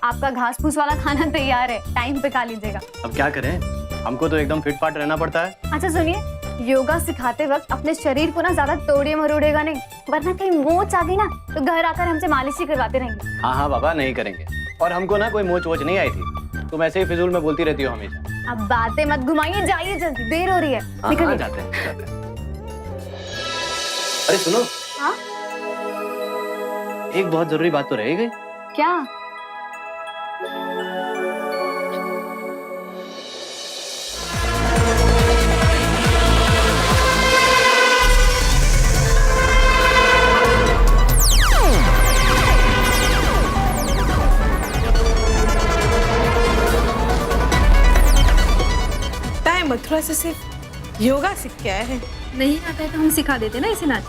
आपका घास फूस वाला खाना तैयार है, टाइम पे खा लीजिएगा। अब क्या करें, हमको तो एकदम फिट फाट रहना पड़ता है। अच्छा सुनिए, योगा सिखाते वक्त अपने शरीर को ना ज्यादा तोड़िए मरोड़ेगा नहीं, वरना कहीं मोच आ गई ना तो घर आकर हमसे मालिश ही करवाते रहेंगे। हाँ हाँ बाबा, नहीं करेंगे। और हमको ना कोई मोच वोच नहीं आई थी, तुम ऐसे ही फिजूल में बोलती रहती हो हमेशा। अब बातें मत घुमाइए, जाइए जल्दी, देर हो रही है। हाँ, निकलिए। जाते हैं। अरे सुनो। हाँ? एक बहुत जरूरी बात तो रह गई। क्या? मथुरा से सिर्फ योगा सीख के आए हैं। नहीं आता है तो हम सिखा देते ना इसे नाच।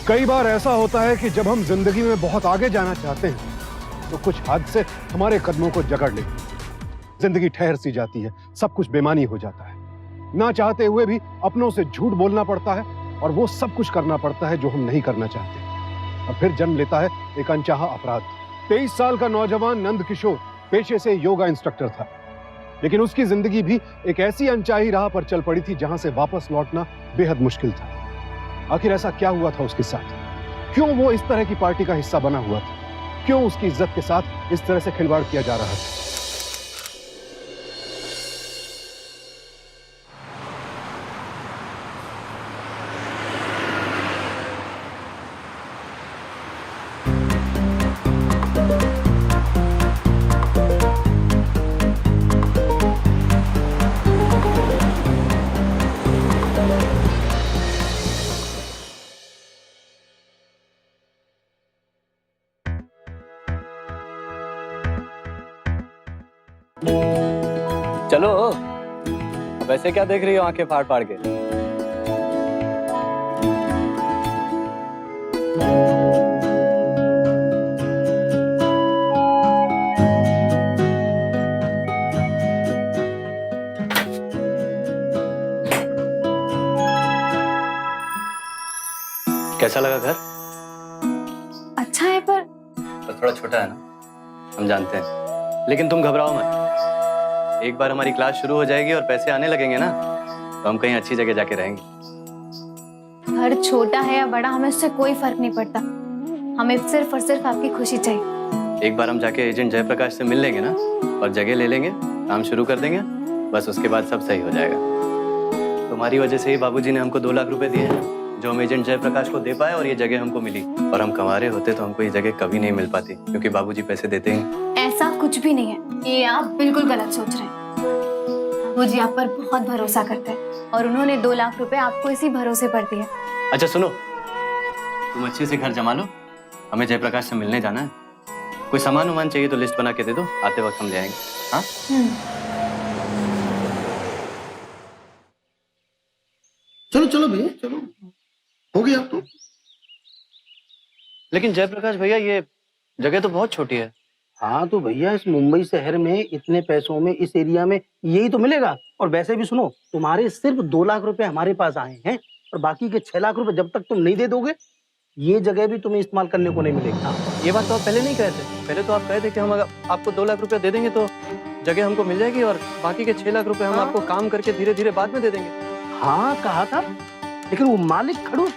कई बार ऐसा होता है कि जब हम जिंदगी में बहुत आगे जाना चाहते हैं तो कुछ हादसे हमारे कदमों को जकड़ लेते हैं। जिंदगी ठहर सी जाती है, सब कुछ बेमानी हो जाता है। ना चाहते हुए भी अपनों से झूठ बोलना पड़ता है और वो सब कुछ करना पड़ता है जो हम नहीं करना चाहते। और फिर जन्म लेता है एक अनचाहा अपराध। 23 साल का नौजवान नंद किशोर पेशे से योगा इंस्ट्रक्टर था, लेकिन उसकी जिंदगी भी एक ऐसी अनचाही राह पर चल पड़ी थी जहां से वापस लौटना बेहद मुश्किल था। आखिर ऐसा क्या हुआ था उसके साथ? क्यों वो इस तरह की पार्टी का हिस्सा बना हुआ था? क्यों उसकी इज्जत के साथ इस तरह से खिलवाड़ किया जा रहा था? चलो, वैसे क्या देख रही हो आंखें फाड़ फाड़ के? कैसा लगा घर? अच्छा है पर थोड़ा छोटा है ना, हम जानते हैं, लेकिन तुम घबराओ मत। एक बार हमारी क्लास शुरू हो जाएगी और पैसे आने लगेंगे ना, तो हम कहीं अच्छी जगह जाके रहेंगे। घर छोटा है या बड़ा, हमें उससे कोई फर्क नहीं पड़ता। हमें सिर्फ और सिर्फ आपकी खुशी चाहिए। एक बार हम जाके एजेंट जयप्रकाश से मिल लेंगे ना और जगह ले लेंगे, काम शुरू कर देंगे, बस उसके बाद सब सही हो जाएगा। तुम्हारी वजह से ही बाबूजी ने हमको 2 लाख रुपए दिए हैं, जो हम एजेंट जयप्रकाश को दे पाए और ये जगह हमको मिली। और हम कंवारे होते तो हमको ये जगह कभी नहीं मिल पाती, क्योंकि बाबूजी पैसे देते हैं। ऐसा कुछ भी नहीं है, ये आप बिल्कुल गलत सोच रहे हैं। बाबूजी आप पर बहुत भरोसा करते हैं और उन्होंने 2 लाख रुपए आपको इसी भरोसे पर दिए। अच्छा सुनो, तुम अच्छे से घर जमा लो, हमें जयप्रकाश से मिलने जाना है। कोई सामान वामान चाहिए तो लिस्ट बना के दे दो, आते वक्त हम ले आएंगे। हाँ? चलो चलो भैया, चलो, हो गया अब तो। लेकिन जयप्रकाश भैया, ये जगह तो बहुत छोटी है। हाँ तो भैया, इस मुंबई शहर में इतने पैसों में, इस एरिया में यही तो मिलेगा। और वैसे भी सुनो, तुम्हारे सिर्फ 2 लाख रुपए हमारे पास आए हैं और बाकी के 6 लाख रुपए जब तक तुम नहीं दे दोगे, ये जगह भी तुम्हें इस्तेमाल करने को नहीं मिलेगी। ये बात तो आप पहले नहीं कहे थे। पहले तो आप कहे थे कि हम अगर आपको 2 लाख रुपया दे देंगे तो जगह हमको मिल जाएगी और बाकी के 6 लाख रुपए हम आपको काम करके धीरे धीरे बाद में दे देंगे। हाँ कहा था, लेकिन वो मालिक खड़ूस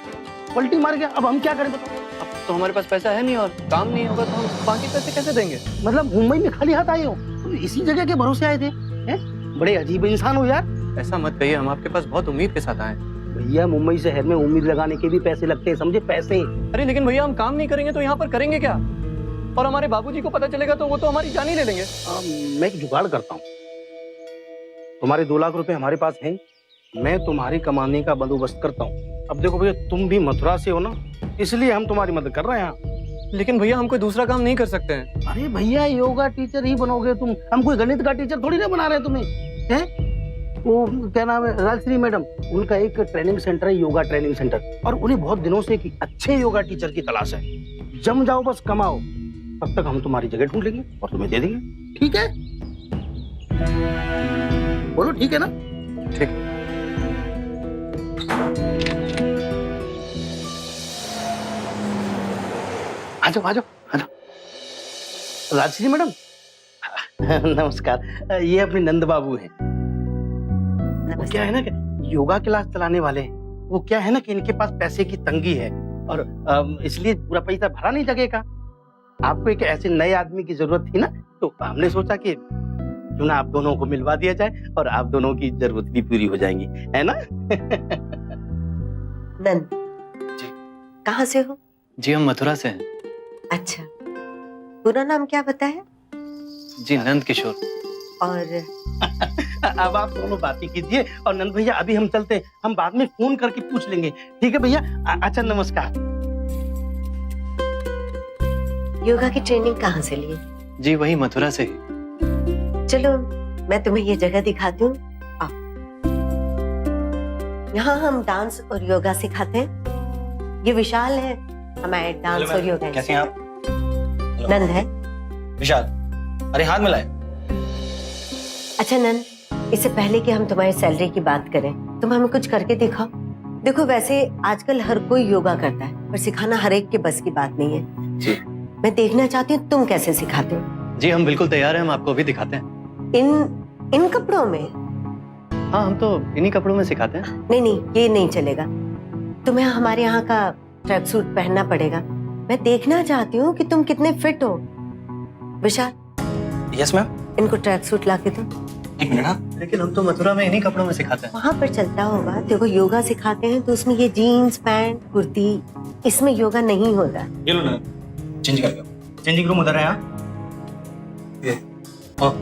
पलटी मार गया। अब हम क्या करें बताओ? अब तो हमारे पास पैसा है नहीं और काम नहीं होगा तो हम बाकी पैसे कैसे देंगे? मतलब मुंबई में खाली हाथ आए हो? तो इसी जगह के भरोसे आए थे? हैं? बड़े अजीब इंसान हो यार। ऐसा मत कहिए, हम आपके पास बहुत उम्मीद के साथ आए। भैया, मुंबई शहर में उम्मीद लगाने के भी पैसे लगते हैं, समझे? पैसे। अरे लेकिन भैया, हम काम नहीं करेंगे तो यहाँ पर करेंगे क्या? और हमारे बाबूजी को पता चलेगा तो वो तो हमारी जान ही ले लेंगे। मैं एक जुगाड़ करता हूँ। तुम्हारे 2 लाख रुपए हमारे पास हैं, मैं तुम्हारी कमाने का बंदोबस्त करता हूँ। अब देखो भैया, तुम भी मथुरा से हो ना, इसलिए हम तुम्हारी मदद कर रहे हैं यहाँ। लेकिन भैया, हम कोई दूसरा काम नहीं कर सकते हैं। अरे भैया, योगा टीचर ही बनोगे तुम, हम कोई गणित का टीचर थोड़ी ना बना रहे तुम्हें, हैं? वो क्या नाम है, राजश्री मैडम, उनका एक ट्रेनिंग सेंटर है, योगा ट्रेनिंग सेंटर, और उन्हें बहुत दिनों से एक अच्छे योगा टीचर की तलाश है। जम जाओ, बस कमाओ, तब तक हम तुम्हारी जगह ढूंढ लेंगे और तुम्हें दे देंगे। ठीक है? बोलो ठीक है ना? ठीक। आ जाओ आ जाओ आ जाओ। राजश्री मैडम नमस्कार। ये अपने नंद बाबू हैं। वो क्या है ना कि योगा क्लास चलाने वाले हैं। वो क्या है ना कि इनके पास पैसे की तंगी है और इसलिए पूरा पैसा भरा नहीं लगेगा। आपको एक ऐसे नए आदमी की जरूरत थी ना, तो हमने सोचा कि क्यों ना आप दोनों को मिलवा दिया जाए और आप दोनों की जरूरत भी पूरी हो जाएंगी, है ना? नंद जी। कहाँ से हो? जी हम मथुरा से हैं। अच्छा, पूरा नाम क्या बताया? जी नंद किशोर। और अब आप दोनों बातें कीजिए और नंद भैया अभी हम चलते हैं, हम बाद में फोन करके पूछ लेंगे, ठीक है भैया? अच्छा नमस्कार। योगा की ट्रेनिंग कहाँ से लिए? जी वही मथुरा से ही। चलो मैं तुम्हें ये जगह दिखाती हूँ। आओ। यहाँ हम डांस और योगा सिखाते हैं। ये विशाल है, हमारे डांस और योगा। कैसे हैं आप? नंद है। विशाल, अरे हाथ मिलाए। अच्छा नंद, इससे पहले कि हम तुम्हारी सैलरी की बात करें, तुम हमें कुछ करके दिखाओ। देखो वैसे आजकल हर कोई योगा करता है, पर सिखाना हर एक के बस की बात नहीं है। जी मैं देखना चाहती हूँ तुम कैसे सिखाते हो। जी हम बिल्कुल तैयार हैं, हम आपको भी दिखाते हैं। इन कपड़ों में? हाँ हम तो इन्हीं कपड़ों में सिखाते हैं। नहीं, ये नहीं चलेगा। तुम्हें हमारे यहाँ का ट्रैक सूट पहनना पड़ेगा। मैं देखना चाहती हूँ कि तुम कितने फिट हो। विशाल, यस मैम। इनको ट्रैक सूट ला के दो। एक मिनट। हाँ लेकिन हम तो मथुरा में इन्हीं कपड़ों में सिखाते हैं। वहाँ पर चलता होगा। देखो योगा सिखाते हैं तो उसमें ये जीन्स पैंट कुर्ती, इसमें योगा नहीं होता। ये लो ना, चेंज करके। चेंजिंग रूम उधर है। यहाँ ये हाँ।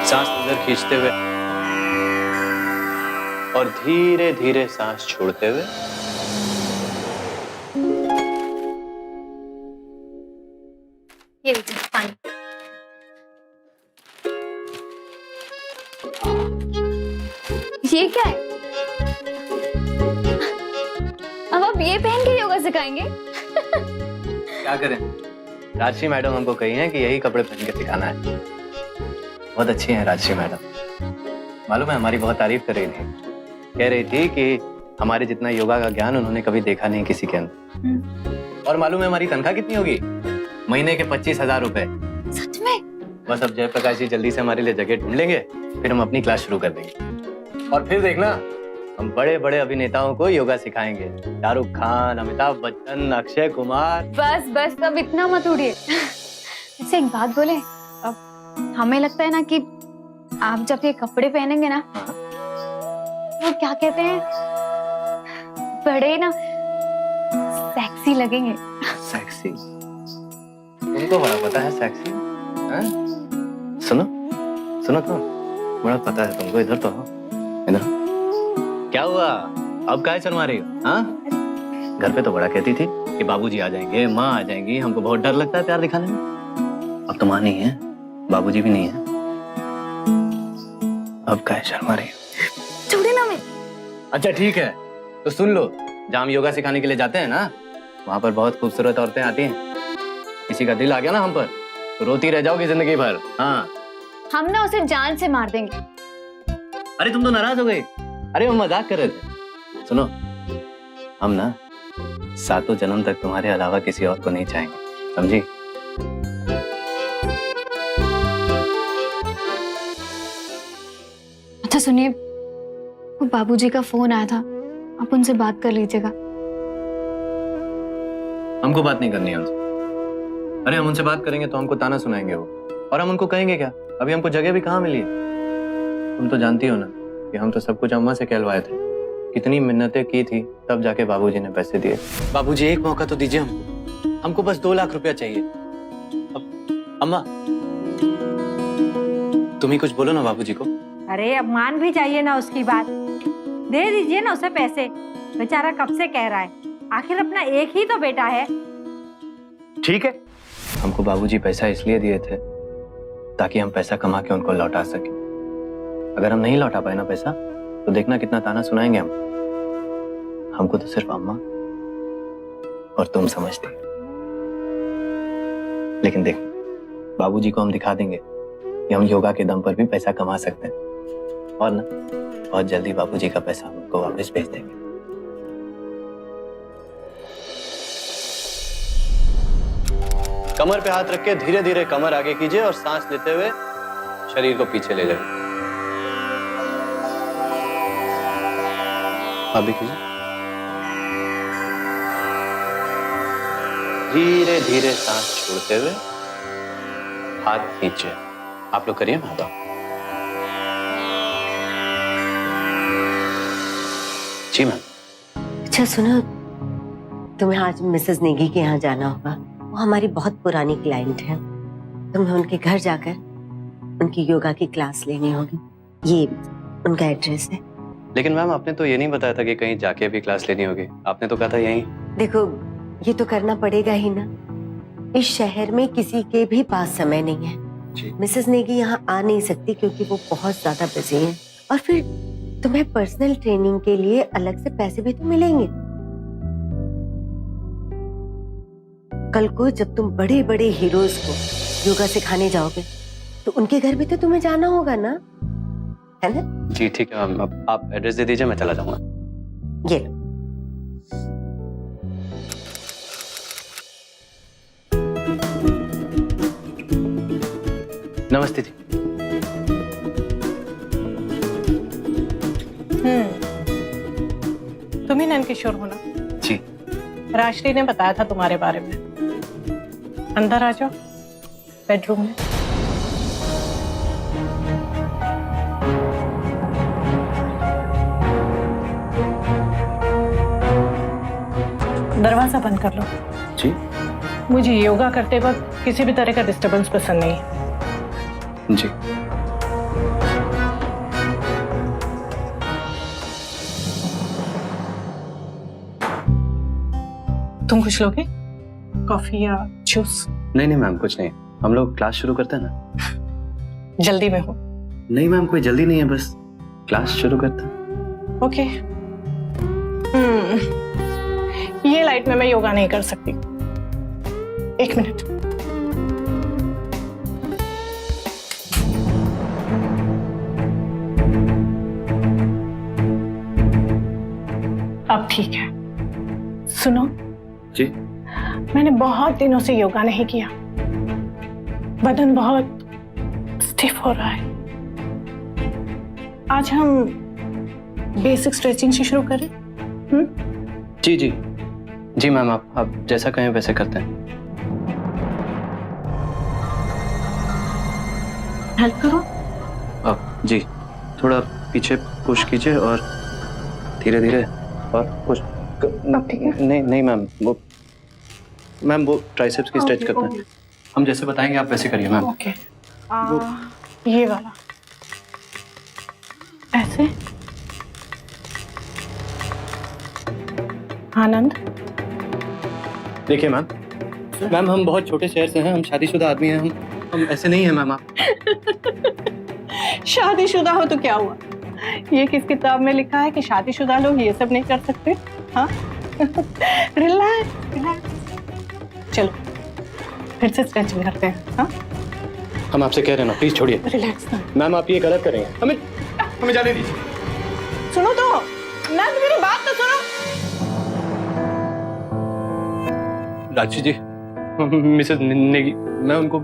सांस अंदर खींचते हुए और धीरे धीरे सांस छोड़ते हुए। ये लीजिए पानी। ये क्या है? अब आप ये पहन के योगा सिखाएंगे? क्या करें, राजश्री मैडम हमको कही है कि यही कपड़े पहन के सिखाना है। बहुत अच्छी हैं राजश्री मैडम। मालूम है हमारी बहुत तारीफ कर रही थी, कह रही थी कि हमारे जितना योगा का ज्ञान उन्होंने कभी देखा नहीं किसी के अंदर। और मालूम है हमारी तनख्वाह कितनी होगी? महीने के 25,000 रुपए। सच में? बस अब जयप्रकाश जी जल्दी से हमारे लिए जगह ढूंढ लेंगे, फिर हम अपनी क्लास शुरू कर देंगे। और फिर देखना हम बड़े बड़े अभिनेताओं को योगा सिखाएंगे। शाहरुख खान, अमिताभ बच्चन, अक्षय कुमार। बस अब इतना मत उड़िए। इससे एक बात बोले, अब हमें लगता है ना कि आप जब ये कपड़े पहनेंगे ना, तो क्या कहते हैं, बड़े ना सेक्सी लगेंगे। सेक्सी? तुमको बड़ा पता है सेक्सी? हाँ? सुनो तो, बड़ा पता है तुमको। इधर तो हो, इधर। क्या हुआ, अब काहे शर्मा रही हो? हाँ, घर पे तो बड़ा कहती थी कि बाबूजी आ जाएंगे, माँ आ जाएंगी, हमको बहुत डर लगता है प्यार दिखाने में। अब तो माँ नहीं है, बाबूजी भी नहीं है, अब काहे शर्मा रही हो? छोड़े ना मैं। अच्छा ठीक है, तो सुन लो, जहाँ हम योगा सिखाने के लिए जाते हैं ना, वहाँ पर बहुत खूबसूरत औरतें आती हैं। किसी का दिल आ गया ना हम पर, तो रोती रह जाओगी जिंदगी भर। हाँ, हम ना उसे जान से मार देंगे। अरे तुम तो नाराज हो गई। अरे हम मजाक कर रहे थे। सुनो, हम ना 7 जन्म तक तुम्हारे अलावा किसी और को नहीं चाहेंगे, समझी? अच्छा सुनिए, वो बाबूजी का फोन आया था, आप उनसे बात कर लीजिएगा। हमको बात नहीं करनी है उनसे। अरे हम उनसे बात करेंगे तो हमको ताना सुनाएंगे वो, और हम उनको कहेंगे क्या? अभी हमको जगह भी कहाँ मिली है। तुम तो जानती हो ना कि हम तो सब कुछ अम्मा से कहलवाए थे। कितनी मिन्नतें की थी, तब जाके बाबूजी ने पैसे दिए। बाबूजी एक मौका तो दीजिए हमको बस 2 लाख रुपया चाहिए। अब अम्मा तुम ही कुछ बोलो ना बाबूजी को। अरे अब मान भी चाहिए ना उसकी बात, दे दीजिए ना उसे पैसे। बेचारा कब से कह रहा है, आखिर अपना एक ही तो बेटा है। ठीक है, हमको बाबूजी पैसा इसलिए दिए थे ताकि हम पैसा कमा के उनको लौटा सकें। अगर हम नहीं लौटा पाए ना पैसा, तो देखना कितना ताना सुनाएंगे हम। हमको तो सिर्फ अम्मा और तुम समझती। लेकिन देख, बाबूजी को हम दिखा देंगे कि हम योगा के दम पर भी पैसा कमा सकते हैं, और ना बहुत जल्दी बाबूजी का पैसा हम उनको वापस भेज देंगे। कमर पे हाथ रख के धीरे धीरे कमर आगे कीजिए और सांस लेते हुए शरीर को पीछे ले जाइए। आप भी कीजिए। धीरे धीरे सांस छोड़ते हुए हाथ नीचे। आप लोग करिए, मैं आता हूं। जी मैम। अच्छा सुनो, तुम्हें आज मिसेस नेगी के यहाँ जाना होगा। वो हमारी बहुत पुरानी क्लाइंट है। तुम्हें उनके घर जाकर उनकी योगा की क्लास लेनी होगी। ये उनका एड्रेस है। लेकिन मैम, आपने तो ये नहीं बताया था कि कहीं जाके भी क्लास लेनी होगी। आपने तो कहा था यहीं। देखो, ये तो करना पड़ेगा ही ना। इस शहर में किसी के भी पास समय नहीं है। जी। मिसेस नेगी यहाँ आ नहीं सकती क्योंकि वो बहुत ज्यादा बिजी हैं। और फिर तुम्हें पर्सनल ट्रेनिंग के लिए अलग से पैसे भी तो मिलेंगे। कल को जब तुम बड़े बड़े हीरोज को योगा सिखाने जाओगे तो उनके घर भी तो तुम्हें जाना होगा ना, है ना? जी ठीक है मैम, अब आप एड्रेस दे दीजिए, मैं चला जाऊंगा। ये लो। नमस्ते जी। तुम ही नैन किशोर हो ना? जी। राश्री ने बताया था तुम्हारे बारे में। अंदर आ जाओ, बेडरूम में। दरवाजा बंद कर लो। जी। मुझे योगा करते वक्त किसी भी तरह का डिस्टरबेंस पसंद नहीं है। जी। तुम कुछ लोगे? कॉफी या जूस? नहीं नहीं मैम, कुछ नहीं। हम लोग क्लास शुरू करते हैं ना। जल्दी में हो? नहीं मैम, कोई जल्दी नहीं है, बस क्लास शुरू करते हैं। ओके। ये लाइट में मैं योगा नहीं कर सकती। एक मिनट। अब ठीक है। सुनो जी। मैंने बहुत दिनों से योगा नहीं किया। बदन बहुत स्टिफ हो रहा है। आज हम बेसिक स्ट्रेचिंग से शुरू करें? जी जी जी मैम, आप जैसा कहें वैसे करते हैं। हेल्प करो। अब जी, थोड़ा पीछे पुश कीजिए और धीरे धीरे और पुश। अब ठीक है? नहीं नहीं मैम, वो ट्राइसेप्स की स्ट्रेच करते हैं। हम जैसे बताएंगे आप वैसे करिए मैम। ओके। ये वाला ऐसे। आनंद, देखिए मैम, हम बहुत छोटे शहर से हैं, हम शादीशुदा आदमी हैं, हम ऐसे नहीं हैं मैम। आप शादीशुदा हो तो क्या हुआ? ये किस किताब में लिखा है कि शादीशुदा लोग ये सब नहीं कर सकते? हाँ? Relax relax. चलो फिर से स्ट्रेचिंग करते हैं। हाँ? हम आपसे कह रहे हैं ना, प्लीज छोड़िए। रिलैक्स ना। मैम आप ये गलत करेंगे, हमें जाने दीजिए। सुनो तो, नंद मेरी बात तो सुनो। राजू जी, मिसेस नेगी, मैं उनको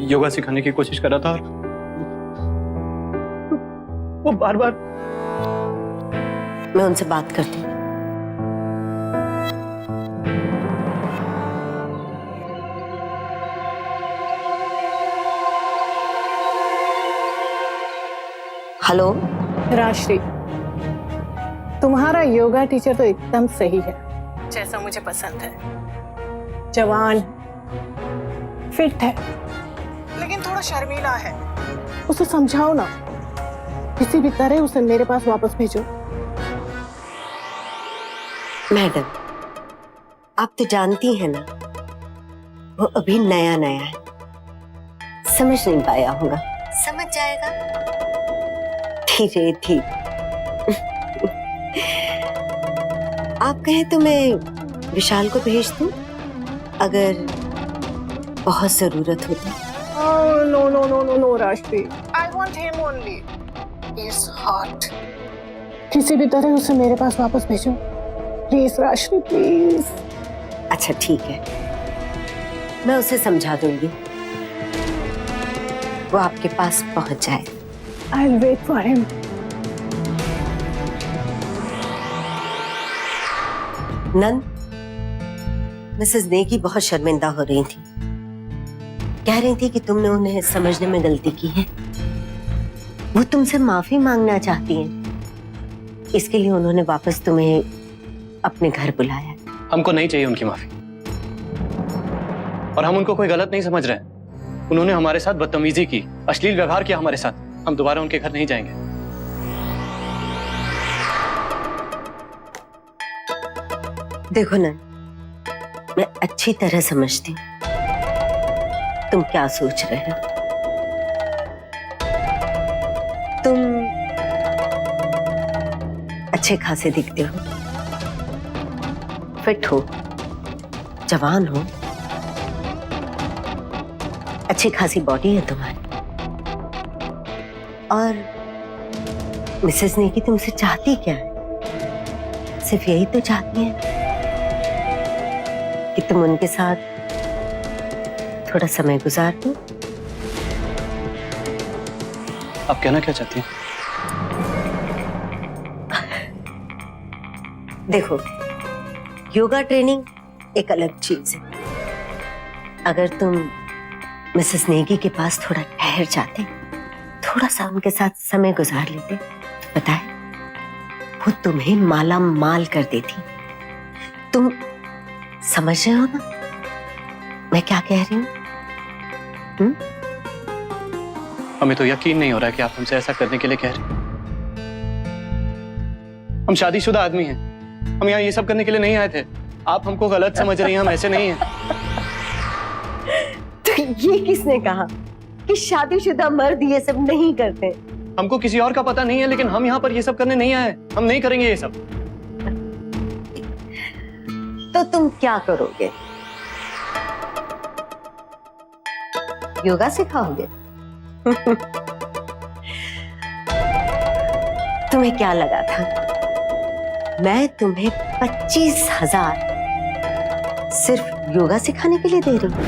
योगा सिखाने की कोशिश कर रहा था और वो बार बार। मैं उनसे बात करती हूँ। हेलो राश्री, तुम्हारा योगा टीचर तो एकदम सही है, जैसा मुझे पसंद है। जवान, फिट है, लेकिन थोड़ा शर्मीला है। उसे समझाओ ना, किसी भी तरह उसे मेरे पास वापस भेजो। मैडम, आप तो जानती हैं ना, वो अभी नया नया है, समझ नहीं पाया होगा। समझ जाएगा धीरे धीरे। आप कहें तो मैं विशाल को भेज दूं अगर बहुत जरूरत हो तो। No no no no no Rashi, I want him only. He is hot. किसी भी तरह उसे मेरे पास वापस भेजो प्लीज राशि, प्लीज। अच्छा ठीक है, मैं उसे समझा दूंगी, वो आपके पास पहुंच जाए। I will wait for him. Nand, Mrs Negi बहुत शर्मिंदा हो रही थी, कह रही थी कि तुमने उन्हें समझने में गलती की है। वो तुमसे माफी मांगना चाहती हैं, इसके लिए उन्होंने वापस तुम्हें अपने घर बुलाया। हमको नहीं चाहिए उनकी माफी, और हम उनको कोई गलत नहीं समझ रहे हैं। उन्होंने हमारे साथ बदतमीजी की, अश्लील व्यवहार किया हमारे साथ। हम दोबारा उनके घर नहीं जाएंगे। देखो नंद, मैं अच्छी तरह समझती हूँ तुम क्या सोच रहे हो। तुम अच्छे खासे दिखते हो, फिट हो, जवान हो, अच्छी खासी बॉडी है तुम्हारी, और मिसेस नेगी तुमसे चाहती क्या है? सिर्फ यही तो चाहती है कि तुम उनके साथ थोड़ा समय गुजार दो। आप कहना क्या चाहती हैं? देखो, योगा ट्रेनिंग एक अलग चीज है। अगर तुम मिसेस नेगी के पास थोड़ा ठहर जाते, थोड़ा सा उनके साथ समय गुजार लेते, तो पता है वो तुम्हें माला माल कर देती। तुम समझ रहे हो ना मैं क्या कह रही हूँ? हमें तो यकीन नहीं हो रहा है कि आप हमसे ऐसा करने के लिए कह रहे हैं। हम शादीशुदा आदमी हैं, हम यहाँ ये सब करने के लिए नहीं आए थे। आप हमको गलत समझ रही हैं, हम ऐसे नहीं हैं। तो ये किसने कहा कि शादीशुदा मर्द ये सब नहीं करते? हमको किसी और का पता नहीं है, लेकिन हम यहाँ पर ये सब करने नहीं आए। हम नहीं करेंगे ये सब। तो तुम क्या करोगे? योगा सिखाओगे? तुम्हें क्या लगा था मैं तुम्हें 25,000 सिर्फ योगा सिखाने के लिए दे रही हूं?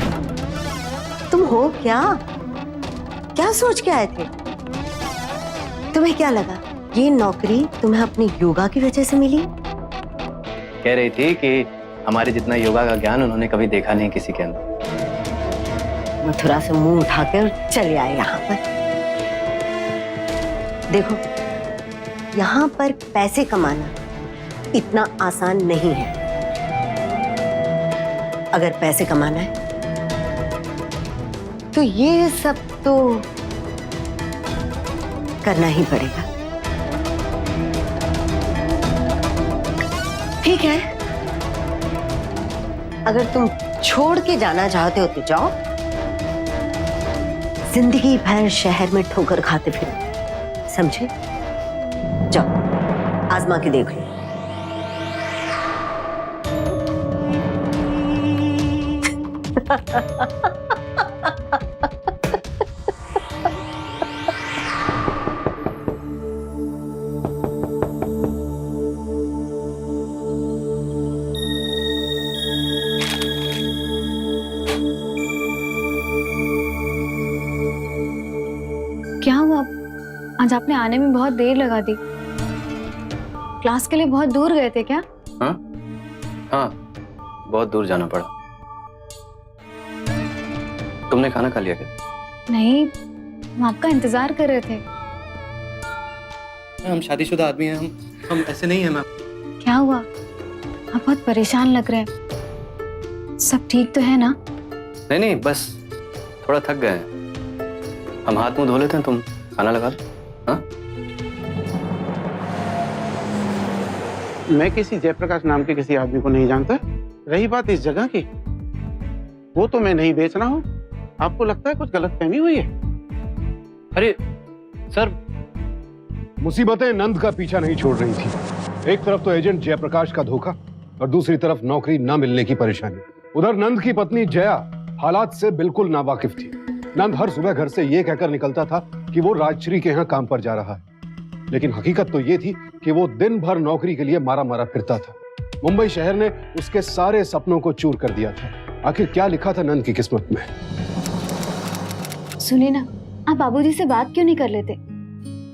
तुम हो क्या सोच के आए थे? तुम्हें क्या लगा ये नौकरी तुम्हें अपनी योगा की वजह से मिली? कह रही थी कि हमारे जितना योगा का ज्ञान उन्होंने कभी देखा नहीं किसी के अंदर। मथुरा से मुंह उठाकर चले आए यहाँ पर। देखो, यहाँ पर पैसे कमाना इतना आसान नहीं है। अगर पैसे कमाना है तो ये सब तो करना ही पड़ेगा। ठीक है, अगर तुम छोड़ के जाना चाहते हो तो जाओ, जिंदगी भर शहर में ठोकर खाते फिरो, समझे? जाओ, आजमा के देख लो। क्या हुआ? आज आपने आने में बहुत देर लगा दी। क्लास के लिए बहुत दूर गए थे क्या? हाँ, बहुत दूर जाना पड़ा। तुमने खाना खा लिया क्या? नहीं, हम आपका इंतजार कर रहे थे। हम शादीशुदा आदमी हैं, हम ऐसे नहीं हैं मैम। क्या हुआ? आप बहुत परेशान लग रहे हैं। सब ठीक तो है ना? नहीं, बस थोड़ा थक गए हैं। हम हाथ मुंह धो लेते हैं, तुम खाना लगा लो। हाँ? मैं किसी जयप्रकाश नाम के किसी आदमी को नहीं जानता। रही बात इस जगह की, वो तो मैं नहीं बेच रहा हूँ। आपको लगता है कुछ गलतफहमी हुई है? अरे सर, मुसीबतें नंद का पीछा नहीं छोड़ रही थी। एक तरफ तो एजेंट जयप्रकाश का धोखा, और दूसरी तरफ नौकरी ना मिलने की परेशानी। उधर नंद की पत्नी जया हालात से बिल्कुल नावाकिफ थी। नंद हर सुबह घर से ये कहकर निकलता था कि वो राजश्री के यहाँ काम पर जा रहा है, लेकिन हकीकत तो ये थी कि वो दिन भर नौकरी के लिए मारा मारा फिरता था। मुंबई शहर ने उसके सारे सपनों को चूर कर दिया था। आखिर क्या लिखा था नंद की किस्मत में? सुनिए ना, आप बाबूजी से बात क्यों नहीं कर लेते?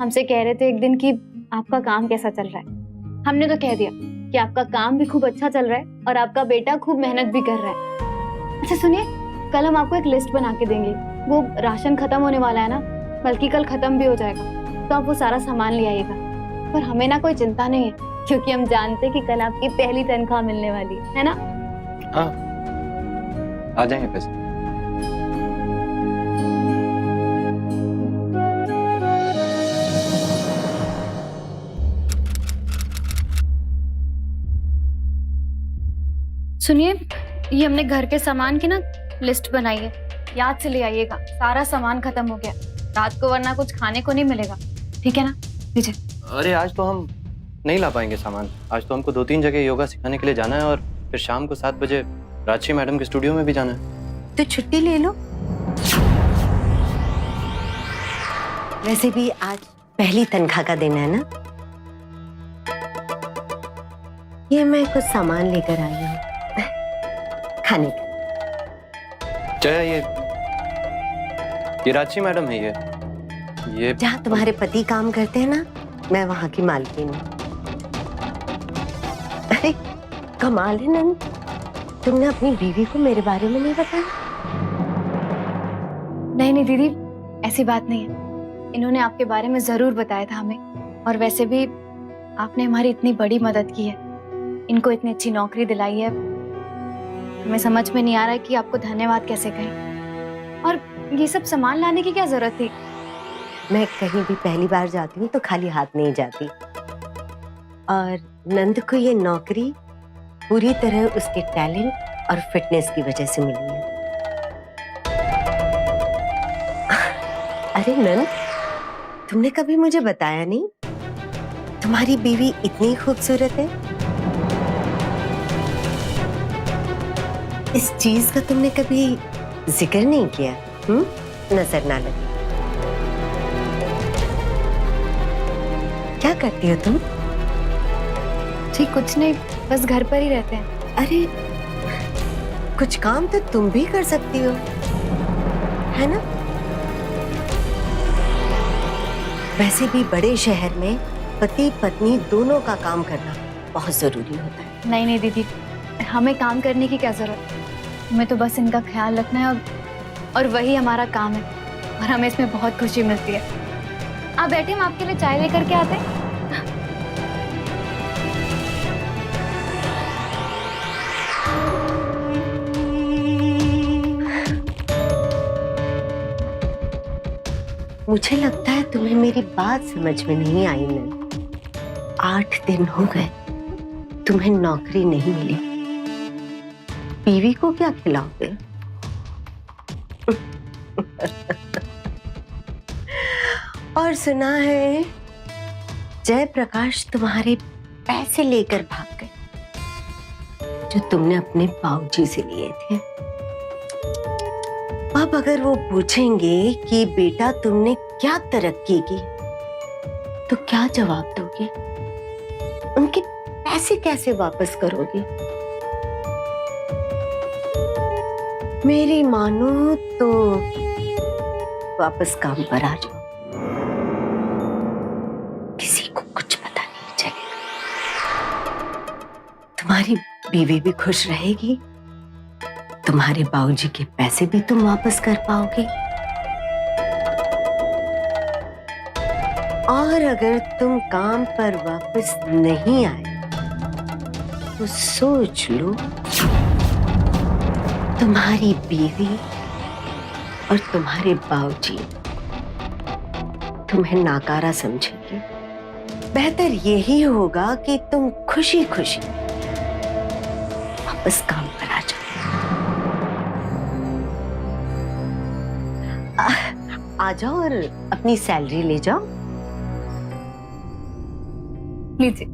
हमसे कह रहे थे एक दिन कि आपका काम कैसा चल रहा है। हमने तो कह दिया कि आपका काम भी खूब अच्छा चल रहा है और आपका बेटा खूब मेहनत भी कर रहा है। अच्छा सुनिए, कल हम आपको एक लिस्ट बना के देंगे। वो राशन खत्म होने वाला है ना, बल्कि कल खत्म भी हो जाएगा, तो आप वो सारा सामान ले आइएगा। पर हमें ना कोई चिंता नहीं है, क्योंकि हम जानते कि कल आपकी पहली तनख्वाह मिलने वाली है ना? हाँ, आ जाएंगे पैसे। सुनिए, ये हमने घर के सामान की ना लिस्ट बनाई है, याद से ले आइएगा। सारा सामान खत्म हो गया रात को, वरना कुछ खाने को नहीं मिलेगा, ठीक है ना? लीजिए। अरे आज तो हम नहीं ला पाएंगे सामान। आज तो हमको 2-3 जगह योगा सिखाने के लिए जाना है और फिर शाम को 7 बजे राजश्री मैडम के स्टूडियो में भी जाना है। तो छुट्टी ले लो। वैसे भी आज पहली तनख्वाह का दिन है ना। ये मैं कुछ सामान लेकर आई हूँ खाने का। जया, ये राजश्री मैडम है। ये जहाँ तुम्हारे पति काम करते हैं ना, मैं वहां की मालकिन हूँ। अरे कमाल है नंद, तुमने अपनी बीवी को मेरे बारे में नहीं बताया? नहीं नहीं दीदी, ऐसी बात नहीं है। इन्होंने आपके बारे में जरूर बताया था हमें। और वैसे भी आपने हमारी इतनी बड़ी मदद की है, इनको इतनी अच्छी नौकरी दिलाई है, हमें समझ में नहीं आ रहा है कि आपको धन्यवाद कैसे कहें। और ये सब सामान लाने की क्या जरूरत थी? मैं कहीं भी पहली बार जाती हूँ तो खाली हाथ नहीं जाती, और नंद को ये नौकरी पूरी तरह उसके टैलेंट और फिटनेस की वजह से मिली है। अरे नंद, तुमने कभी मुझे बताया नहीं तुम्हारी बीवी इतनी खूबसूरत है? इस चीज का तुमने कभी जिक्र नहीं किया? नजर ना लगे। क्या करती हो तुम? ठीक कुछ नहीं, बस घर पर ही रहते हैं। अरे कुछ काम तो तुम भी कर सकती हो, है ना? वैसे भी बड़े शहर में पति पत्नी दोनों का काम करना बहुत जरूरी होता है। नहीं नहीं दीदी, हमें काम करने की क्या जरूरत है? हमें तो बस इनका ख्याल रखना है और वही हमारा काम है, और हमें इसमें बहुत खुशी मिलती है। आप बैठे, हम आपके लिए चाय लेकर के आते हैं। मुझे लगता है तुम्हें मेरी बात समझ में नहीं आई नंद। 8 दिन हो गए तुम्हें नौकरी नहीं मिली, बीवी को क्या खिलाओगे? और सुना है जयप्रकाश तुम्हारे पैसे लेकर भाग गए, जो तुमने अपने बाबूजी से लिए थे। अब अगर वो पूछेंगे कि बेटा तुमने क्या तरक्की की, तो क्या जवाब दोगे? उनके पैसे कैसे वापस करोगे? मेरी मानो तो वापस काम पर आ जाओ, किसी को कुछ पता नहीं चलेगा। तुम्हारी बीवी भी खुश रहेगी, तुम्हारे बाबूजी के पैसे भी तुम वापस कर पाओगे, और अगर तुम काम पर वापस नहीं आए तो सोच लो तुम्हारी बीवी और तुम्हारे बाबूजी तुम्हें नाकारा समझेंगे। बेहतर यही होगा कि तुम खुशी खुशी वापस काम पर आ जाओ। आ जाओ और अपनी सैलरी ले जाओ। लीजिए।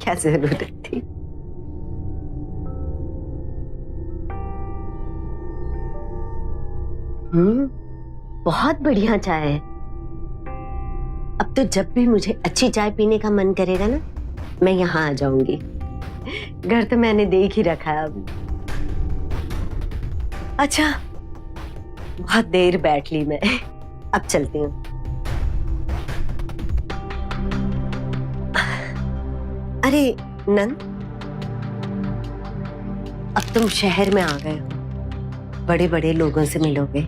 क्या जरूरत थी? बहुत बढ़िया चाय है। अब तो जब भी मुझे अच्छी चाय पीने का मन करेगा ना, मैं यहाँ आ जाऊंगी। घर तो मैंने देख ही रखा है अब। अच्छा, बहुत देर बैठ ली मैं, अब चलती हूँ। अरे नंद, अब तुम शहर में आ गए हो, बड़े बड़े लोगों से मिलोगे,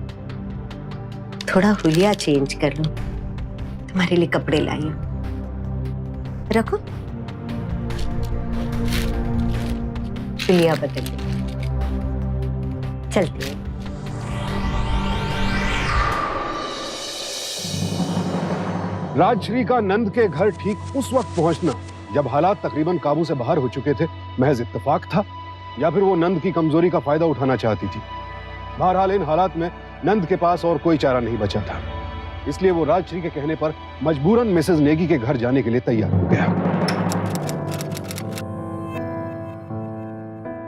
थोड़ा हुलिया चेंज कर लो। तुम्हारे लिए कपड़े लाई हूं, रखो। हुलिया बदल लो, चलती हूँ। राजश्री का नंद के घर ठीक उस वक्त पहुंचना जब हालात तकरीबन काबू से बाहर हो चुके थे, महज इत्तेफाक था या फिर वो नंद की कमजोरी का फायदा उठाना चाहती थी। बहरहाल इन हालात में नंद के पास और कोई चारा नहीं बचा था, इसलिए वो राजश्री के कहने पर मजबूरन मिसेस नेगी के घर जाने के लिए तैयार हो गया।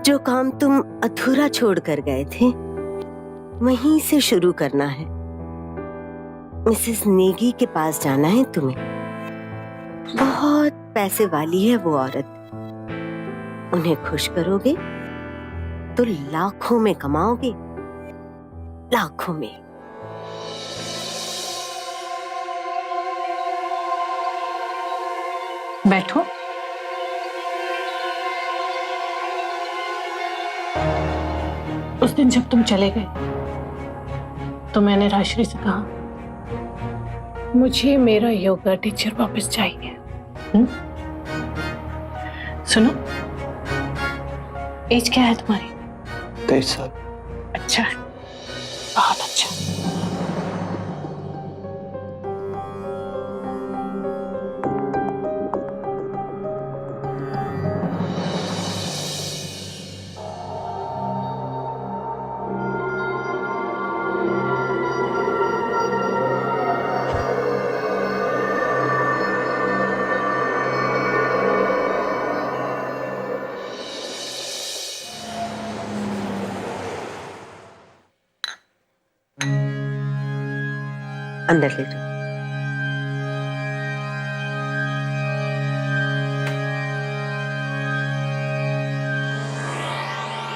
जो काम तुम अधूरा छोड़ कर गए थे, वहीं से शुरू करना है। मिसेस नेगी के पास जाना है तुम्हें। बहुत पैसे वाली है वो औरत। उन्हें खुश करोगे तो लाखों में कमाओगे, लाखों में। बैठो। उस दिन जब तुम चले गए तो मैंने राजश्री से कहा, मुझे मेरा योगा टीचर वापस चाहिए। सुनो, एज क्या है तुम्हारी? 23 साल। अच्छा है, बहुत अच्छा। अंदर ले जाओ।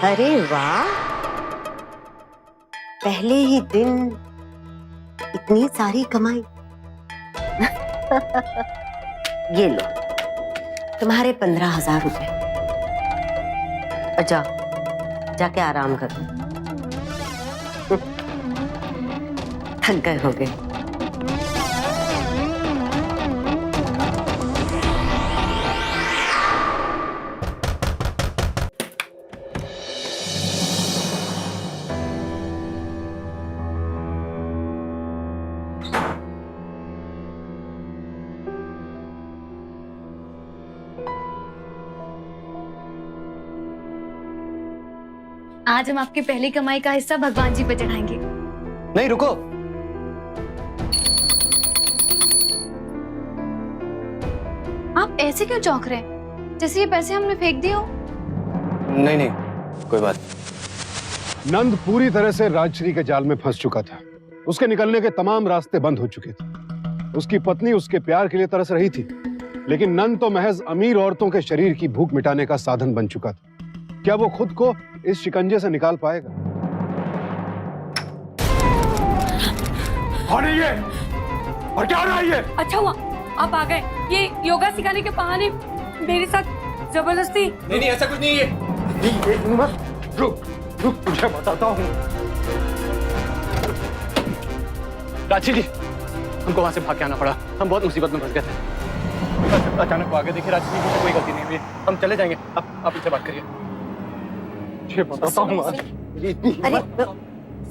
अरे वाह, पहले ही दिन इतनी सारी कमाई। ये लो तुम्हारे 15,000 रुपए। और जाओ, जाके आराम करो। थक गए होगे। आज हम आपकी पहली कमाई का हिस्सा भगवान जी पे चढ़ाएंगे। नहीं, रुको। आप ऐसे क्यों चौंक रहे हैं, जैसे ये पैसे हमने फेंक दिए हो? नहीं नहीं, कोई बात। नंद पूरी तरह से राजश्री के जाल में फंस चुका था। उसके निकलने के तमाम रास्ते बंद हो चुके थे। उसकी पत्नी उसके प्यार के लिए तरस रही थी, लेकिन नंद तो महज अमीर औरतों के शरीर की भूख मिटाने का साधन बन चुका था। क्या वो खुद को इस शिकंजे से निकाल पाएगा? कौन है ये? और क्या हो रहा है ये? अच्छा हुआ आप आ गए। ये योगा सिखाने के बहाने मेरे साथ जबरदस्ती। नहीं नहीं, ऐसा कुछ नहीं है। मत रुक रुक, तुझे बताता हूँ। राजश्री जी, हमको वहां से भाग के आना पड़ा। हम बहुत मुसीबत में फंस गए थे। अचानक वो आगे देखिए, राजश्री जी, कोई गलती नहीं हुई। हम चले जाएंगे। आप पीछे बात करिए। तुझे बताता हूँ। अरे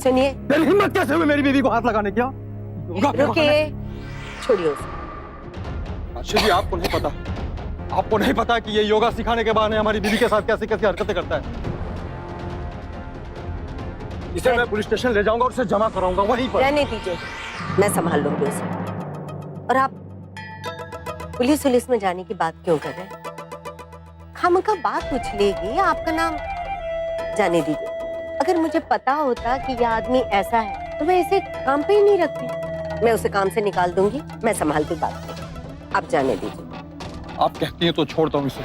सुनिए, तेरी हिम्मत कैसे हुई मेरी बीवी को हाथ लगाने की? रुकिए, छोड़िए उसे। राजश्री जी, आपको नहीं पता कि ये योगा सिखाने के बहाने हमारी बीवी के साथ कैसी कैसी हरकतें करता है। इसे मैं पुलिस स्टेशन ले जाऊंगा और उसे जमा कराऊंगा वहीं पर। रहने दीजिए, मैं संभाल लूंगी उसे। और आप पुलिस में जाने की बात क्यों कर रहे हैं? खामखा बात उछलेगी, आपका नाम। जाने दीजिए। अगर मुझे पता होता कि यह आदमी ऐसा है तो मैं इसे काम पे ही नहीं रखती। मैं उसे काम से निकाल दूंगी, मैं संभालती बात को। आप जाने दीजिए। आप कहती हैं तो छोड़ता हूँ इसे।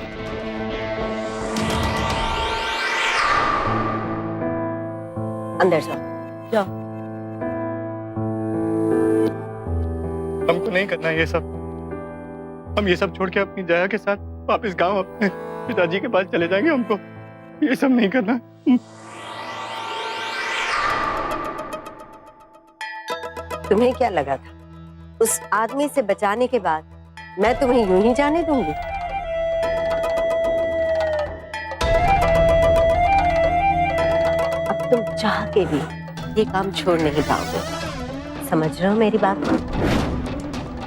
अंदर जाओ, जाओ। हमको नहीं करना ये सब। हम ये सब छोड़ के अपनी जया के साथ वापस गांव अपने पिताजी के पास चले जाएंगे। हमको ये सब नहीं करना। तुम्हें क्या लगा था उस आदमी से बचाने के बाद मैं तुम्हें यूं ही जाने दूंगी? अब तुम चाह के भी ये काम छोड़ नहीं पाओगे। समझ रहे हो मेरी बात को?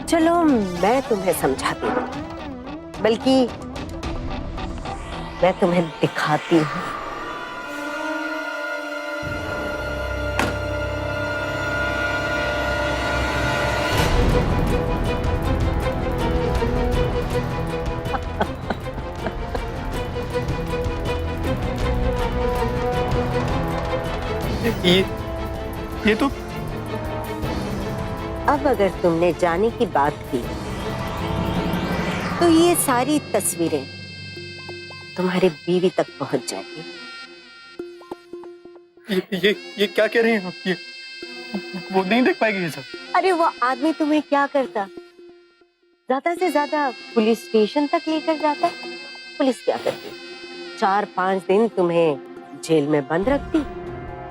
चलो मैं तुम्हें समझाती हूँ, बल्कि मैं तुम्हें दिखाती हूँ। ये तो अब अगर तुमने जाने की बात की तो ये सारी तस्वीरें तुम्हारी बीवी तक पहुंच जाएगी। ये क्या कह रहे हैं आप? ये वो नहीं देख पाएगी ये सब। अरे वो आदमी तुम्हें क्या करता? ज्यादा से ज्यादा पुलिस स्टेशन तक लेकर जाता। पुलिस क्या करती? 4-5 दिन तुम्हें जेल में बंद रखती,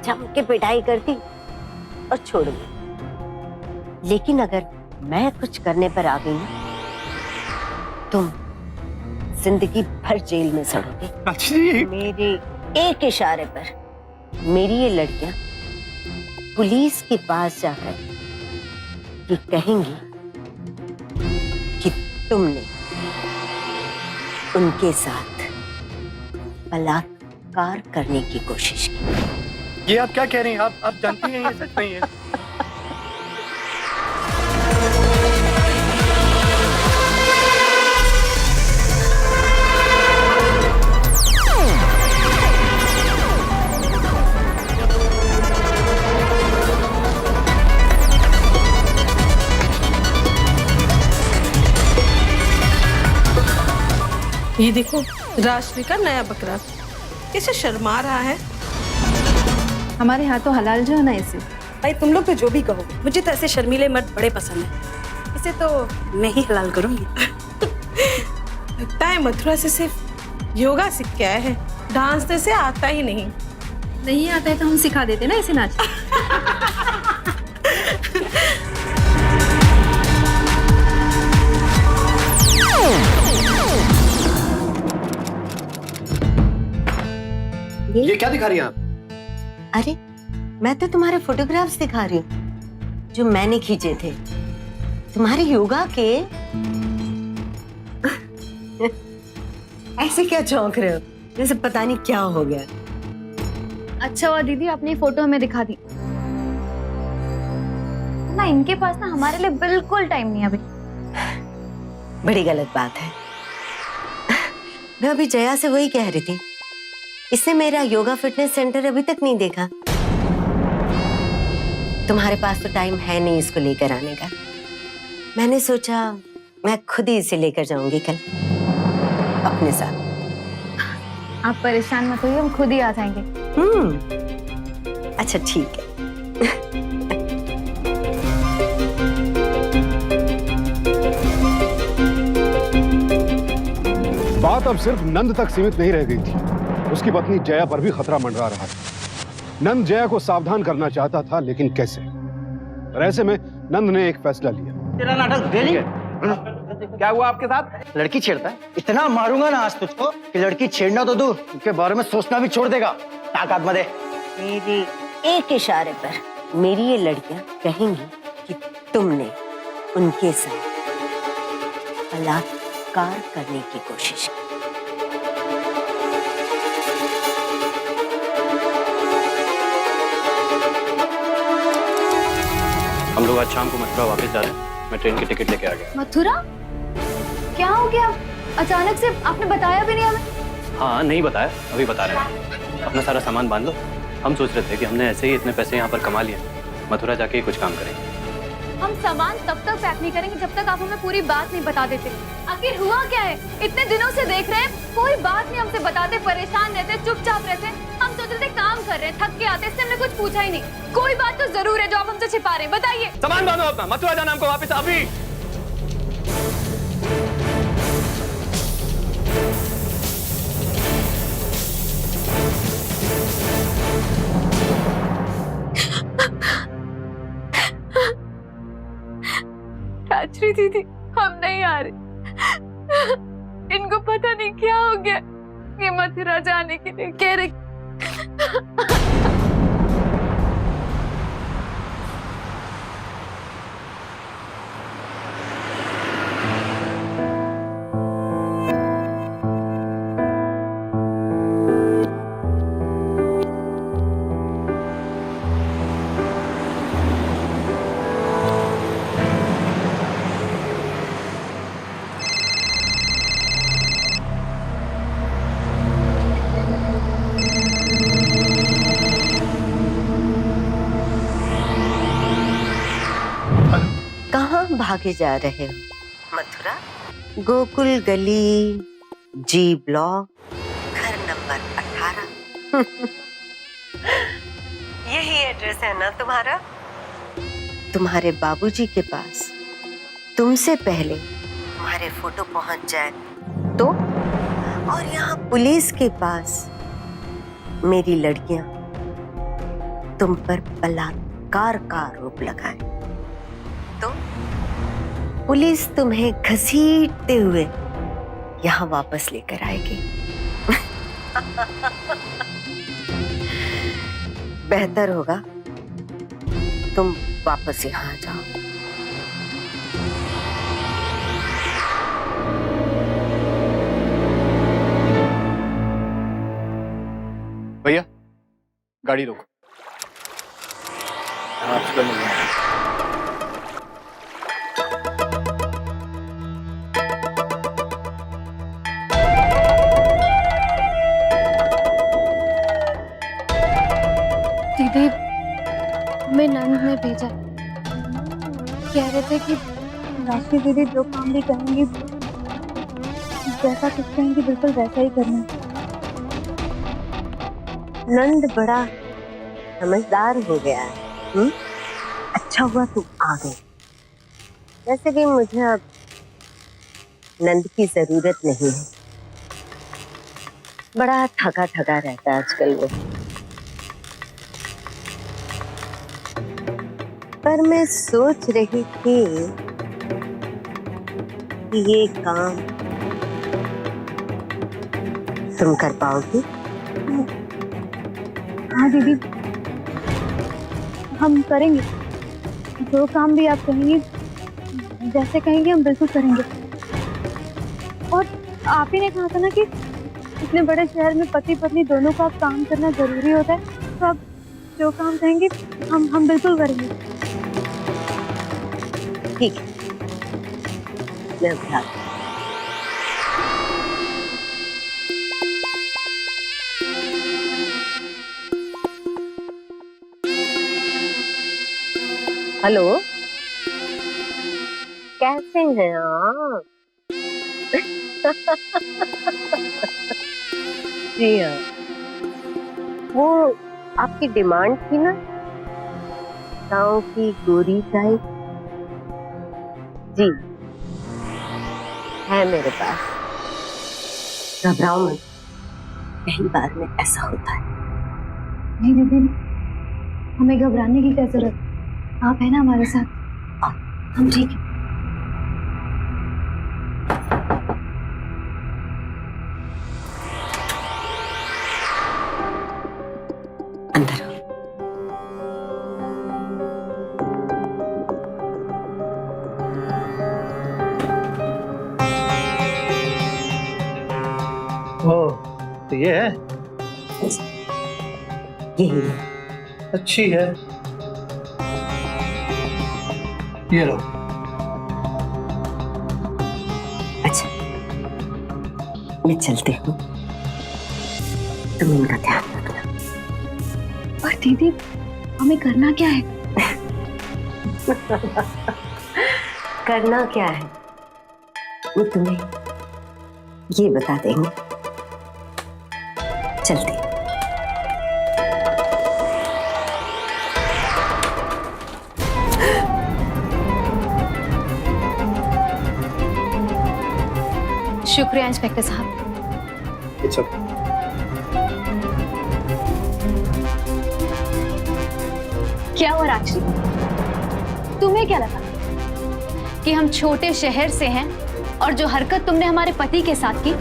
जम के पिटाई करती और छोड़ दी। लेकिन अगर मैं कुछ करने पर आ गई ना, तुम जिंदगी भर जेल में सड़ोगे। मेरे एक इशारे पर मेरी ये लड़कियां पुलिस के पास जाकर ये कहेंगी कि तुमने उनके साथ बलात्कार करने की कोशिश की। ये आप क्या कह रही हैं? आप जानती हैं ये सच नहीं है। ये देखो राष्ट्र का नया बकरा कैसे शर्मा रहा है। हमारे यहाँ तो हलाल जो है ना इसे। भाई तुम लोग तो जो भी कहो, मुझे तो ऐसे शर्मीले मर्द बड़े पसंद है। इसे तो मैं ही हलाल करूंगी। लगता है मथुरा से सिर्फ योगा सीख के आया है, डांस से आता ही नहीं। नहीं आता है तो हम सिखा देते ना इसे नाच। ये क्या दिखा रही हैं आप? अरे मैं तो तुम्हारे फोटोग्राफ्स दिखा रही हूँ जो मैंने खींचे थे तुम्हारे योगा के। ऐसे क्या चौंक रहे हो जैसे पता नहीं क्या हो गया? अच्छा हुआ दीदी आपने फोटो हमें दिखा दी ना। इनके पास ना हमारे लिए बिल्कुल टाइम नहीं है अभी। बड़ी गलत बात है। मैं अभी जया से वही कह रही थी, इसने मेरा योगा फिटनेस सेंटर अभी तक नहीं देखा। तुम्हारे पास तो टाइम है नहीं इसको लेकर आने का। मैंने सोचा मैं खुद ही इसे लेकर जाऊंगी कल अपने साथ। आप परेशान मत होइए, हम खुद ही आ जाएंगे। अच्छा ठीक है। बात अब सिर्फ नंद तक सीमित नहीं रह गई थी, उसकी पत्नी जया पर भी खतरा मंडरा रहा था। नंद जया को सावधान करना चाहता था, लेकिन कैसे? और ऐसे में नंद ने एक फैसला लिया। तेरा नाटक डेली क्या हुआ आपके साथ? लड़की छेड़ता है? इतना मारूंगा ना आज तुझको कि लड़की छेड़ना तो दूर, उसके बारे में सोचना भी छोड़ देगा। ताकत मत दे। मेरे एक इशारे पर मेरी ये लड़कियां कहेंगी कि तुमने उनके साथ बलात्कार करने की कोशिश की। हम लोग आज शाम को मथुरा वापस जा रहे हैं। मैं ट्रेन की टिकट लेके आ गया। मथुरा? क्या हो गया अचानक से? आपने बताया भी नहीं हमें। हाँ नहीं बताया, अभी बता रहे हैं। अपना सारा सामान बांध लो। हम सोच रहे थे कि हमने ऐसे ही इतने पैसे यहाँ पर कमा लिए, मथुरा जाके ही कुछ काम करेंगे। हम सामान तब तक पैक नहीं करेंगे जब तक आप हमें पूरी बात नहीं बता देते। आखिर हुआ क्या है? इतने दिनों से देख रहे हैं, कोई बात नहीं हमसे बताते, परेशान रहते, चुपचाप रहते। हम सोच रहे थे काम कर रहे हैं, थक के आते, इससे हमने कुछ पूछा ही नहीं। कोई बात तो जरूर है जो आप हमसे छिपा रहे हैं, बताइए। सामान बांधो अपना, मथुरा जाना हमको वापस अभी। राजश्री दीदी, हम नहीं आ रहे। इनको पता नहीं क्या हो गया, ये मथुरा जाने के लिए कह रहे। कहाँ भागे जा रहे हो? मथुरा? गोकुल गली, जी ब्लॉक, घर नंबर 18। यही एड्रेस है ना तुम्हारा? तुम्हारे बाबूजी के पास तुमसे पहले तुम्हारे फोटो पहुंच जाए तो? और यहाँ पुलिस के पास मेरी लड़कियां तुम पर बलात्कार का आरोप लगाए तो पुलिस तुम्हें घसीटते हुए यहाँ वापस लेकर आएगी। बेहतर होगा तुम वापस यहाँ आ जाओ। भैया गाड़ी रोको। आपसे मिल रहा है। दीदी, हमें नंद में भेजा, कह रहे थे कि राशि दीदी जो काम भी कहेंगी, जैसा कुछ कहेंगी बिल्कुल वैसा ही करना। नंद बड़ा समझदार हो गया है। अच्छा हुआ तुम आ गए। वैसे भी मुझे अब नंद की जरूरत नहीं है। बड़ा थका थका रहता है आजकल वो। पर मैं सोच रही थी कि ये काम तुम कर पाओगी? हाँ दीदी, हम करेंगे। जो काम भी आप कहेंगी, जैसे कहेंगे हम बिल्कुल करेंगे। और आप ही ने कहा था ना कि इतने बड़े शहर में पति पत्नी दोनों का काम करना जरूरी होता है, तो आप जो काम कहेंगे हम बिल्कुल करेंगे। ठीक है, मैं उठा। हेलो, कैसे हैं आप? जी हाँ, वो आपकी डिमांड थी ना, गाँव की गोरी टाइप। जी है मेरे पास। घबराओ मत, पहली बार में ऐसा होता है। नहीं दीदी, हमें घबराने की क्या जरूरत, आप है ना हमारे साथ। हम ठीक है। अंदर ओह, तो ये है? यही है। अच्छी है। ये लो। अच्छा, मैं चलती हूँ, तुम इनका ध्यान रखना। पर दीदी, हमें करना क्या है? करना क्या है वो तुम्हें ये बता देंगे। चलते। शुक्रिया इंस्पेक्टर साहब। क्या हुआ राजश्री, तुम्हें क्या लगा कि हम छोटे शहर से हैं और जो हरकत तुमने हमारे पति के साथ की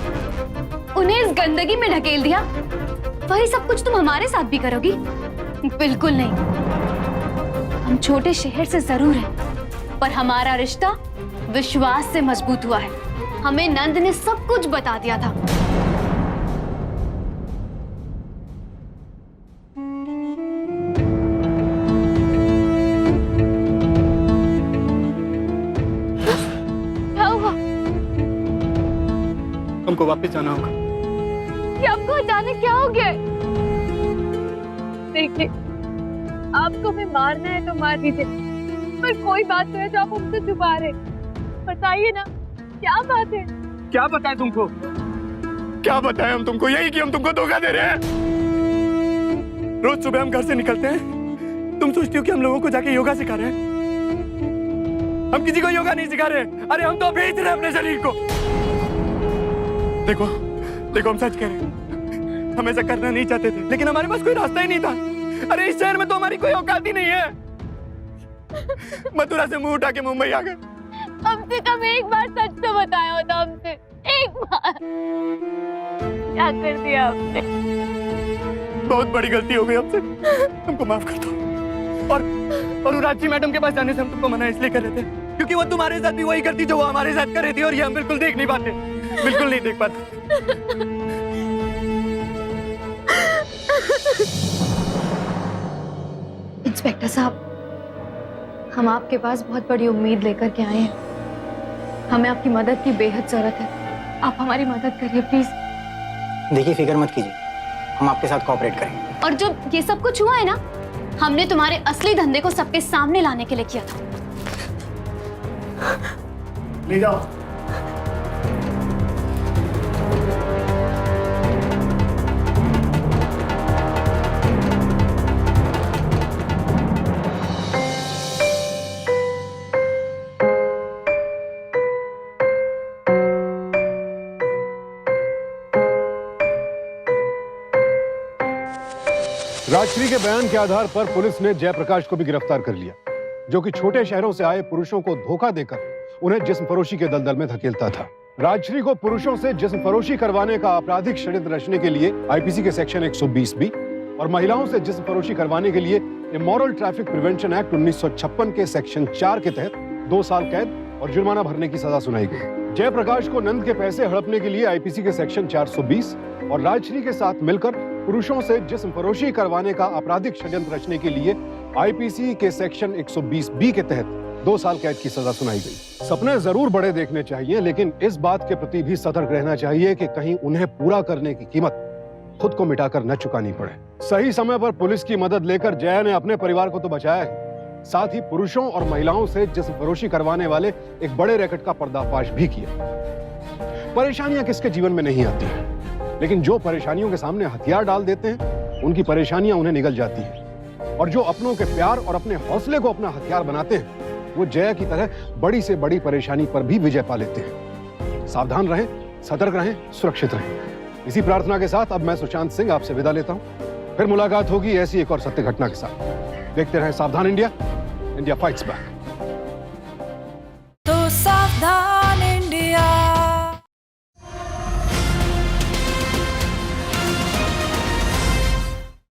उन्हें इस गंदगी में ढकेल दिया, वही सब कुछ तुम हमारे साथ भी करोगी? बिल्कुल नहीं। हम छोटे शहर से जरूर हैं, पर हमारा रिश्ता विश्वास से मजबूत हुआ है। हमें नंद ने सब कुछ बता दिया था। क्या हुआ? हमको वापस जाना होगा। कि आपको अचानक क्या हो गया? देखिए, आपको भी मारना है तो मार दीजिए, पर कोई बात तो है जो आप हमसे छुपा रहे। बताइए ना, क्या बात है? क्या बताएं तुमको? क्या बताएं हम तुमको? यही कि हम तुमको धोखा दे रहे हैं। रोज सुबह हम घर से निकलते हैं, तुम सोचती हो कि हम लोगों को जाके योगा सिखा रहे हैं। हम किसी को योगा नहीं सिखा रहे। अरे हम तो बेच रहे हैं अपने शरीर को। देखो देखो, हम सच कह रहे हैं, हम ऐसा करना नहीं चाहते थे, लेकिन हमारे पास कोई रास्ता ही नहीं था। अरे इस शहर में तो हमारी कोई औकात ही नहीं है। मथुरा से मुंह उठा के मुंबई आ गए। हमसे कम एक बार सच तो बताया होता, हमसे एक बार। क्या कर दिया आपने? बहुत बड़ी गलती हो गई हमसे, हमको माफ कर दो। और रांची मैडम के पास जाने से हम तुमको मना इसलिए कर रहे थे क्योंकि वो तुम्हारे साथ भी वही करती जो वो हमारे साथ कर रही थी, और ये हम बिल्कुल देख नहीं पाते, बिल्कुल नहीं देख पाते। इंस्पेक्टर साहब, हम आपके पास बहुत बड़ी उम्मीद लेकर के आए हैं। हमें आपकी मदद की बेहद जरूरत है। आप हमारी मदद करिए प्लीज। देखिए, फिक्र मत कीजिए, हम आपके साथ कोऑपरेट करेंगे। और जो ये सब कुछ हुआ है ना, हमने तुम्हारे असली धंधे को सबके सामने लाने के लिए किया था। ले जाओ। राजश्री के बयान के आधार पर पुलिस ने जयप्रकाश को भी गिरफ्तार कर लिया, जो कि छोटे शहरों से आए पुरुषों को धोखा देकर उन्हें जिस्म फरोशी के दलदल में धकेलता था। राजश्री को पुरुषों से जिस्म फरोशी करवाने का आपराधिक षड्यंत्र रचने के लिए आईपीसी के सेक्शन 120B और महिलाओं से जिस्म फरोशी करवाने के लिए इमोरल ट्रैफिक प्रिवेंशन एक्ट 1956 के सेक्शन 4 के तहत 2 साल कैद और जुर्माना भरने की सजा सुनाई गई। जयप्रकाश को नंद के पैसे हड़पने के लिए आईपीसी के सेक्शन 420 और राजश्री के साथ मिलकर पुरुषों से जिस्म फरोशी करवाने का आपराधिक षड्यंत्र रचने के लिए आईपीसी के सेक्शन 120B के तहत 2 साल कैद की सजा सुनाई गई। सपने जरूर बड़े देखने चाहिए, लेकिन इस बात के प्रति भी सतर्क रहना चाहिए कि कहीं उन्हें पूरा करने की कीमत खुद को मिटाकर न चुकानी पड़े। सही समय पर पुलिस की मदद लेकर जया ने अपने परिवार को तो बचाया है, साथ ही पुरुषों और महिलाओं से जिस्म फरोशी करवाने वाले एक बड़े रैकेट का पर्दाफाश भी किया। परेशानियां किसके जीवन में नहीं आती हैं, लेकिन जो परेशानियों के सामने हथियार डाल देते हैं उनकी परेशानियां उन्हें निगल जाती हैं, और जो अपनों के प्यार और अपने हौसले को अपना हथियार बनाते हैं वो जया की तरह बड़ी से बड़ी परेशानी पर भी विजय पा लेते हैं। सावधान रहें, सतर्क रहें, सुरक्षित रहें। इसी प्रार्थना के साथ अब मैं सुशांत सिंह आपसे विदा लेता हूं। फिर मुलाकात होगी ऐसी एक और सत्य घटना के साथ। देखते रहें सावधान इंडिया, इंडिया फाइट्स बैक। तो सावधान